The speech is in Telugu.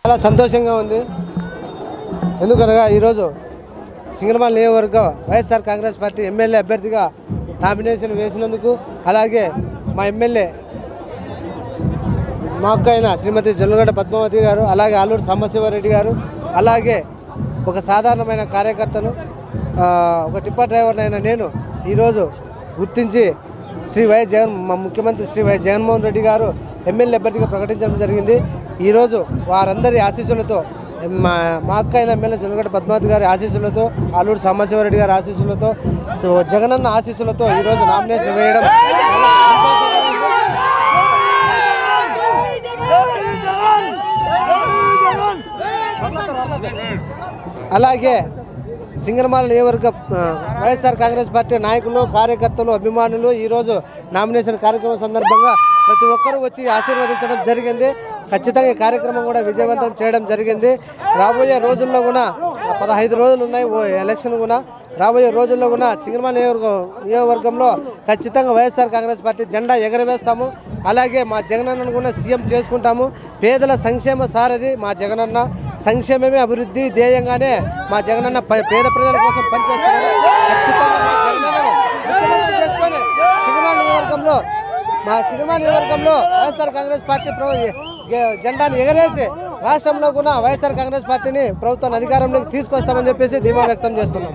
చాలా సంతోషంగా ఉంది. ఎందుకనగా ఈరోజు సింగనమల నియోజకవర్గ వైఎస్ఆర్ కాంగ్రెస్ పార్టీ ఎమ్మెల్యే అభ్యర్థిగా నామినేషన్ వేసినందుకు, అలాగే మా ఎమ్మెల్యే మా అక్క అయిన శ్రీమతి జొన్నగడ్డ పద్మావతి గారు, అలాగే ఆలూరు సాంబశివారెడ్డి గారు, అలాగే ఒక సాధారణమైన కార్యకర్తను, ఒక టిప్పర్ డ్రైవర్నైనా నేను ఈరోజు గుర్తించి మా ముఖ్యమంత్రి శ్రీ వైఎస్ జగన్మోహన్ రెడ్డి గారు ఎమ్మెల్యే అభ్యర్థిగా ప్రకటించడం జరిగింది. ఈరోజు వారందరి ఆశీస్సులతో, మా అక్క అయిన ఎమ్మెల్యే జొన్నగడ్డ పద్మావతి గారి ఆశీస్సులతో, ఆలూరు సాంబశివారెడ్డి గారి ఆశీస్సులతో, జగనన్న ఆశీస్సులతో ఈరోజు నామినేషన్ వేయడం అలాగే సింగనమల నియోజకవర్గ వైఎస్ఆర్ కాంగ్రెస్ పార్టీ నాయకులు, కార్యకర్తలు, అభిమానులు ఈరోజు నామినేషన్ కార్యక్రమం సందర్భంగా ప్రతి ఒక్కరూ వచ్చి ఆశీర్వదించడం జరిగింది. ఖచ్చితంగా ఈ కార్యక్రమం కూడా విజయవంతం చేయడం జరిగింది. రాబోయే రోజుల్లో కూడా 15 రోజులు ఉన్నాయి ఎలక్షన్ కూడా. రాబోయే రోజుల్లో కూడా సింగనమల నియోజకవర్గంలో ఖచ్చితంగా వైఎస్ఆర్ కాంగ్రెస్ పార్టీ జెండా ఎగరవేస్తాము. అలాగే మా జగనన్నను కూడా సీఎం చేసుకుంటాము. పేదల సంక్షేమ సారథి మా జగనన్న, సంక్షేమమే అభివృద్ధి ధ్యేయంగానే మా జగనన్న పేద ప్రజల కోసం పనిచేస్తున్నాము. ఖచ్చితంగా మా జగనన్నను ముఖ్యమంత్రి చేసుకొని సింగనమల నియోజకవర్గంలో వైఎస్ఆర్ కాంగ్రెస్ పార్టీ జెండాను ఎగరేసి రాష్ట్రంలో కూడా వైఎస్ఆర్ కాంగ్రెస్ పార్టీని ప్రభుత్వాన్ని అధికారంలోకి తీసుకొస్తామని చెప్పేసి ధీమా వ్యక్తం చేస్తున్నాం.